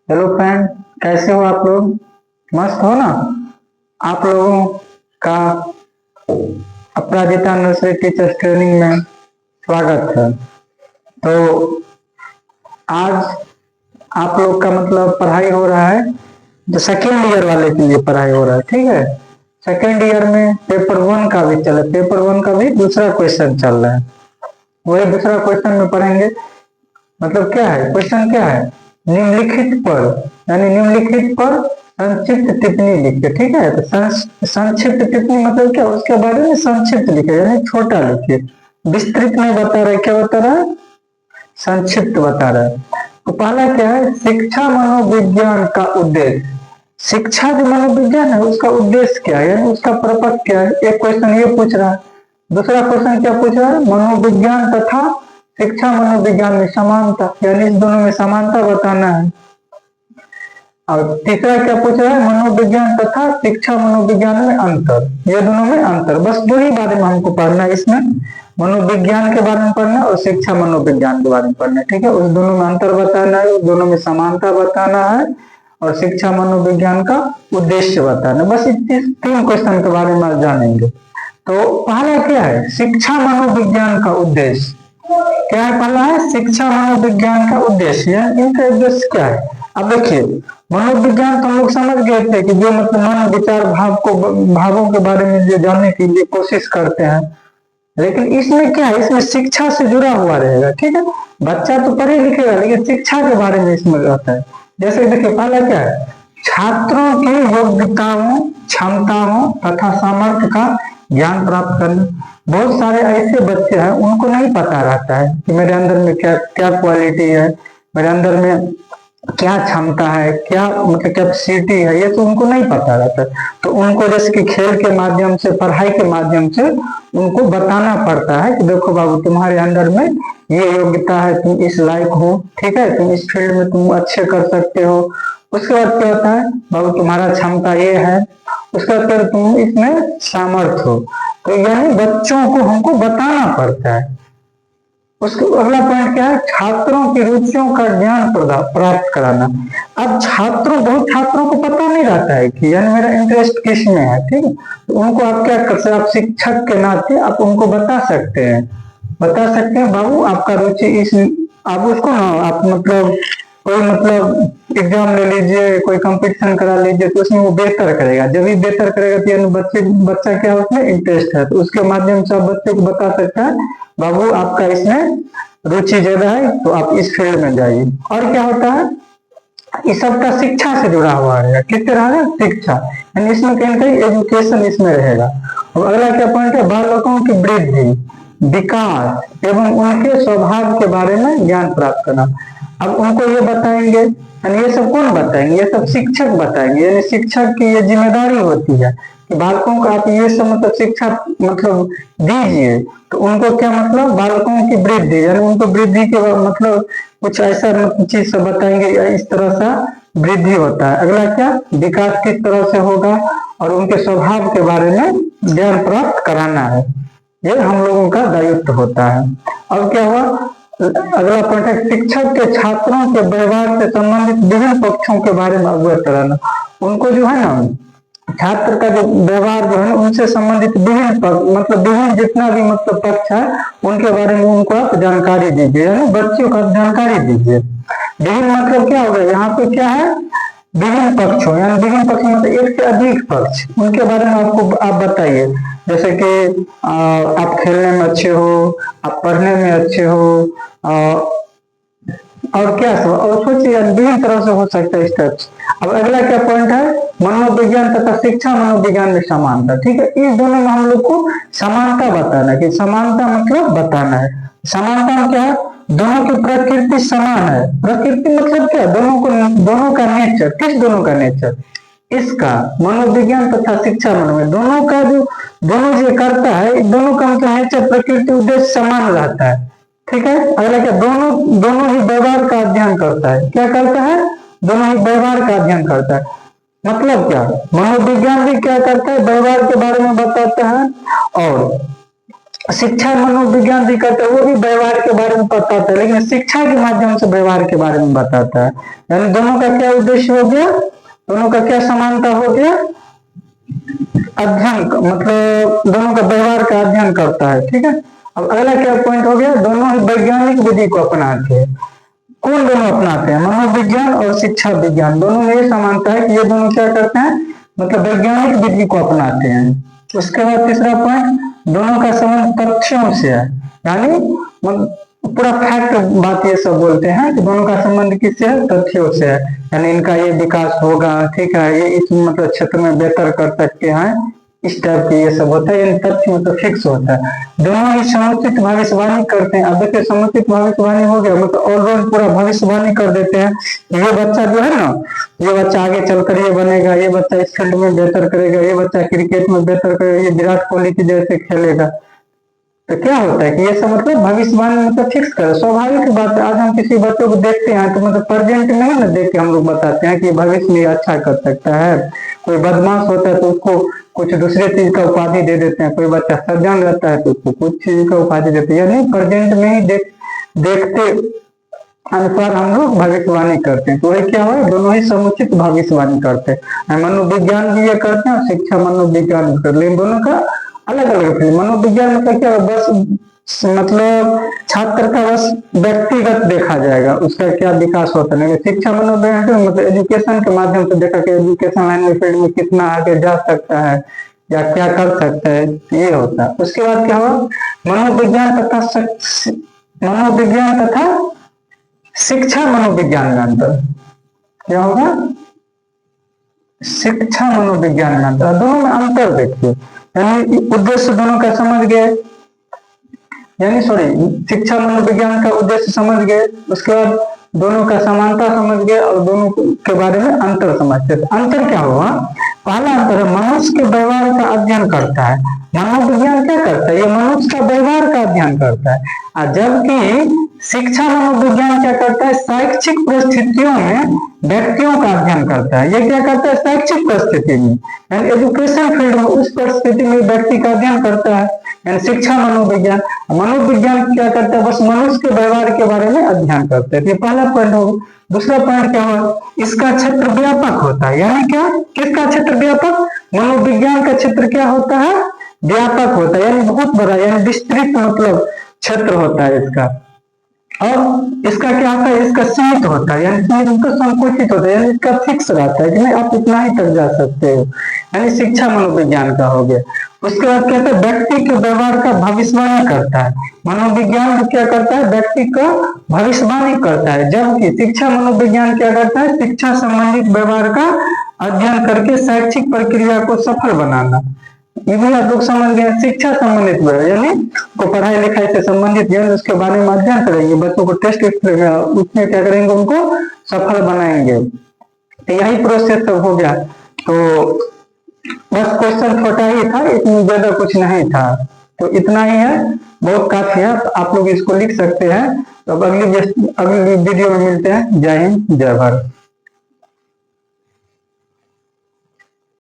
Hello friend, कैसे हो आप लोग? मस्त हो ना? आप लोगों का अपराजिता नर्सरी टीचर्स ट्रेनिंग में स्वागत है। तो आज आप लोग का मतलब पढ़ाई हो रहा है, जो सेकेंड ईयर वाले के लिए पढ़ाई हो रहा है, ठीक है। सेकेंड ईयर में पेपर वन का भी चल रहा है, पेपर वन का भी दूसरा क्वेश्चन चल रहा है। वही दूसरा क्वेश्चन में पढ़ेंगे। मतलब क्या है क्वेश्चन, क्या है? निम्नलिखित पर, यानी निम्नलिखित पर संक्षिप्त टिप्पणी लिखिए, ठीक है। तो संक्षिप्त टिप्पणी मतलब क्या, उसके बारे में संक्षिप्त लिखे, यानी छोटा लिखिए। विस्तृत नहीं बता रहे, क्या बता रहा है? संक्षिप्त बता रहा है। तो पहला क्या है, शिक्षा मनोविज्ञान का उद्देश्य। शिक्षा जो मनोविज्ञान है उसका उद्देश्य क्या है, यानी उसका पर्पस क्या है। एक क्वेश्चन ये पूछ रहा है। दूसरा क्वेश्चन क्या पूछ रहा है, मनोविज्ञान तथा शिक्षा मनोविज्ञान में समानता, यानी इस दोनों में समानता बताना है। और तीसरा क्या पूछ रहा है, मनोविज्ञान तथा शिक्षा मनोविज्ञान में अंतर, ये दोनों में अंतर। बस दो ही बारे में हमको पढ़ना है इसमें, मनोविज्ञान के बारे में पढ़ना और शिक्षा मनोविज्ञान के बारे में पढ़ना है, ठीक है। उस दोनों में अंतर बताना है, उस दोनों में समानता बताना है और शिक्षा मनोविज्ञान का उद्देश्य बताना है। बस इस तीन क्वेश्चन के बारे में जानेंगे। तो पहला क्या है, शिक्षा मनोविज्ञान का उद्देश्य क्या है? पहला है शिक्षा मनोविज्ञान का उद्देश्य, इनका उद्देश्य क्या है? अब देखिए, मनोविज्ञान तो हम लोग समझ गए थे कि जो मतलब मन विचार भावों के बारे में जो जानने के लिए कोशिश करते हैं। लेकिन इसमें क्या है, इसमें शिक्षा से जुड़ा हुआ रहेगा, ठीक है। बच्चा तो पढ़े लिखेगा लेकिन शिक्षा के बारे में इसमें रहता है। जैसे देखिए, पहला क्या है, छात्रों की योग्यताओं, क्षमताओं तथा सामर्थ्य का ज्ञान प्राप्त करना। बहुत सारे ऐसे बच्चे हैं उनको नहीं पता रहता है कि मेरे अंदर में क्या क्या क्वालिटी है, मेरे अंदर में क्या क्षमता है, क्या मतलब कैपेसिटी है, ये तो उनको नहीं पता रहता। तो उनको जैसे कि खेल के माध्यम से, पढ़ाई के माध्यम से उनको बताना पड़ता है कि देखो बाबू, तुम्हारे अंदर में ये योग्यता है, तुम इस लायक हो, ठीक है, तुम इस फील्ड में तुम अच्छे कर सकते हो। उसके बाद क्या होता है, बाबू तुम्हारा क्षमता ये है, उसके बाद फिर तुम इसमें सामर्थ्य हो। तो यानी बच्चों को हमको बताना पड़ता है। उसके अगला पॉइंट क्या है, छात्रों की रुचियों का ज्ञान प्राप्त कराना। अब बहुत छात्रों को पता नहीं रहता है कि यानी मेरा इंटरेस्ट किस में है, ठीक है। तो उनको आप क्या कर सकते, आप शिक्षक के नाते आप उनको बता सकते हैं बाबू आपका रुचि इस, आप उसको ना, आप मतलब कोई मतलब एग्जाम ले लीजिए, कोई कंपटीशन करा लीजिए, तो उसमें वो बेहतर करेगा। जब भी बेहतर करेगा तो यानी बच्चा क्या उसमें इंटरेस्ट है, तो उसके माध्यम से आप बच्चे को बता सकता है बाबू आपका इसमें रुचि ज्यादा है तो आप इस फील्ड में जाइए। और क्या होता है, इस सब का शिक्षा से जुड़ा हुआ रहेगा। किस तरह है, शिक्षा, यानी इसमें कहीं ना कहीं एजुकेशन इसमें रहेगा। और अगला क्या पॉइंट है, बालकों की वृद्धि, विकास एवं उनके स्वभाव के बारे में ज्ञान प्राप्त करना। अब उनको ये बताएंगे, यानी ये सब कौन बताएंगे, ये सब शिक्षक बताएंगे। यानी शिक्षक की ये जिम्मेदारी होती है कि बालकों को आप ये सब मतलब शिक्षा मतलब दीजिए। तो उनको क्या मतलब, बालकों की वृद्धि, यानी उनको वृद्धि के मतलब कुछ ऐसा चीज सब बताएंगे, इस तरह से वृद्धि होता है। अगला क्या, विकास किस तरह से होगा और उनके स्वभाव के बारे में ज्ञान प्राप्त कराना है। ये हम लोगों का दायित्व होता है। अब क्या हुआ, अगला पॉइंट है, शिक्षक के छात्रों के व्यवहार से संबंधित विभिन्न पक्षों के बारे में अवगत कराना। उनको जो है ना, छात्र का जो व्यवहार जो है उनसे संबंधित विभिन्न मतलब विभिन्न जितना भी मतलब पक्ष है उनके बारे में उनको आप जानकारी दीजिए, यानी बच्चों को जानकारी दीजिए। विभिन्न मतलब क्या होगा, यहाँ पे क्या है, विभिन्न पक्षों, यानी विभिन्न पक्ष मतलब एक से अधिक पक्ष, उनके बारे में आपको आप बताइए। जैसे कि आप खेलने में अच्छे हो, आप पढ़ने में अच्छे हो, और क्या और सोचिए विभिन्न तरह से हो सकता है स्टेप्स। अब अगला क्या पॉइंट है, मनोविज्ञान तथा शिक्षा मनोविज्ञान में समानता, ठीक है। इस दोनों में हम लोग को समानता बताना है, कि समानता मतलब बताना है। समानता में क्या है, दोनों की प्रकृति समान है। प्रकृति मतलब क्या, दोनों का नेचर, किस दोनों का नेचर, इसका मनोविज्ञान तथा शिक्षा मनोविज्ञान दोनों का दोनों जो करता है, दोनों का मतलब नेचर, प्रकृति, उद्देश्य समान रहता है, ठीक है। अगला क्या, दोनों ही व्यवहार का अध्ययन करता है। क्या करता है, दोनों ही व्यवहार का अध्ययन करता है। मतलब क्या, मनोविज्ञान भी क्या करता है, व्यवहार के बारे में बताता है और शिक्षा मनोविज्ञान भी करते हैं, वो भी व्यवहार के बारे में बताता है, लेकिन शिक्षा के माध्यम से व्यवहार के बारे में बताता है। यानी दोनों का क्या उद्देश्य हो गया, दोनों का क्या समानता हो गया, अध्ययन, मतलब दोनों का व्यवहार का अध्ययन करता है। ठीक है, अब अगला क्या पॉइंट हो गया, दोनों ही वैज्ञानिक विधि को अपनाते हैं। कौन दोनों अपनाते हैं, मनोविज्ञान और शिक्षा विज्ञान, दोनों में ये समानता है कि ये दोनों क्या करते हैं, मतलब वैज्ञानिक विधि को अपनाते हैं। उसके बाद तीसरा पॉइंट, दोनों का संबंध तथ्यों से है, यानी पूरा फैक्ट बात ये सब बोलते हैं कि दोनों का संबंध किससे है, तथ्यों से है। यानी इनका ये विकास होगा, ठीक है, ये इस मतलब क्षेत्र में बेहतर कर सकते हैं, इस टाइप के ये सब होता है, तथ्य मतलब फिक्स होता है। दोनों ही समुचित भविष्यवाणी करते हैं। अब देखिए समुचित भविष्यवाणी हो गया, मतलब ऑलराउंड पूरा भविष्यवाणी कर देते हैं। ये बच्चा जो है ना, ये बच्चा आगे चलकर ये बनेगा, ये बच्चा इस फील्ड में बेहतर करेगा, ये बच्चा क्रिकेट में बेहतर करेगा, ये विराट कोहली की जैसे खेलेगा। तो क्या होता है कि ये सब मतलब भविष्यवाणी मतलब फिक्स कर, स्वाभाविक बात है। आज हम किसी बच्चों को देखते हैं तो मतलब प्रेजेंट में ही ना देख के हम लोग बताते हैं कि भविष्य में अच्छा कर सकता है। कोई बदमाश होता है तो उसको कुछ दूसरे चीज का उपाधि दे देते हैं, कोई बच्चा सज्जन रहता है तो उसको कुछ चीज का उपाधि देते हैं, यानी प्रेजेंट में ही देखते अनुसार हम लोग भविष्यवाणी करते हैं। तो वही क्या हुआ, दोनों ही समुचित भविष्यवाणी करते हैं। मनोविज्ञान भी ये करते हैं और शिक्षा मनोविज्ञान भी करते हैं, लेकिन दोनों का अलग अलग है। मनोविज्ञान मतलब क्या, बस मतलब छात्र का बस व्यक्तिगत देखा जाएगा, उसका क्या विकास होता है। शिक्षा मनोविज्ञान मतलब एजुकेशन के माध्यम से देखा कि एजुकेशन लाइन में फील्ड में कितना आगे जा सकता है या क्या कर सकता है, ये होता है। उसके बाद क्या हुआ, मनोविज्ञान तथा शिक्षा मनोविज्ञान में अंतर क्या होगा, शिक्षा मनोविज्ञान में अंतर, दोनों में अंतर देखिए। यानी उद्देश्य दोनों का समझ गए, यानी सॉरी शिक्षा मनोविज्ञान का उद्देश्य समझ गए, उसके बाद दोनों का समानता समझ गए और दोनों के बारे में अंतर समझते। अंतर क्या हुआ, पहला अंतर है मनुष्य के व्यवहार का अध्ययन करता है। मनोविज्ञान क्या करता है, ये मनुष्य का व्यवहार का अध्ययन करता है, और जबकि शिक्षा मनोविज्ञान क्या करता है, शैक्षिक परिस्थितियों में व्यक्तियों का अध्ययन करता है। ये क्या करता है, शैक्षिक परिस्थिति में यानी एजुकेशन फील्ड में उस परिस्थिति में व्यक्ति का अध्ययन करता है, यानी शिक्षा मनोविज्ञान। मनोविज्ञान क्या करता है, बस मनुष्य के व्यवहार के बारे में अध्ययन करते हैं। ये पहला पॉइंट होगा। दूसरा पॉइंट क्या हुआ, इसका क्षेत्र व्यापक होता है, यानी क्या, किसका क्षेत्र व्यापक, मनोविज्ञान का क्षेत्र क्या होता है, व्यापक होता है, यानी बहुत बड़ा, यानी विस्तृत मतलब क्षेत्र होता है इसका। और इसका क्या होता है, इसका सीमित होता है, यानी इसका संकुचित होता है, यानी इसका फिक्स रहता है कि नहीं आप इतना ही तक जा सकते हो, यानी शिक्षा मनोविज्ञान का हो गया। उसके बाद क्या होता है, व्यक्ति के व्यवहार का भविष्यवाणी करता है। मनोविज्ञान क्या करता है, व्यक्ति का भविष्यवाणी करता है, जबकि शिक्षा मनोविज्ञान क्या करता है, शिक्षा संबंधित व्यवहार का अध्ययन करके शैक्षिक प्रक्रिया को सफल बनाना। ये भी आप लोग समझ गए, शिक्षा संबंधित यानी को पढ़ाई लिखाई से संबंधित यानी उसके बारे में अध्ययन करेंगे, बच्चों को टेस्ट उसमें क्या करेंगे, उनको सफल बनाएंगे। तो यही प्रोसेस सब हो गया। तो बस क्वेश्चन छोटा ही था, इतनी ज्यादा कुछ नहीं था, तो इतना ही है, बहुत काफी है, तो आप लोग इसको लिख सकते हैं। तो अब अगली वीडियो में मिलते हैं। जय हिंद, जय भारत।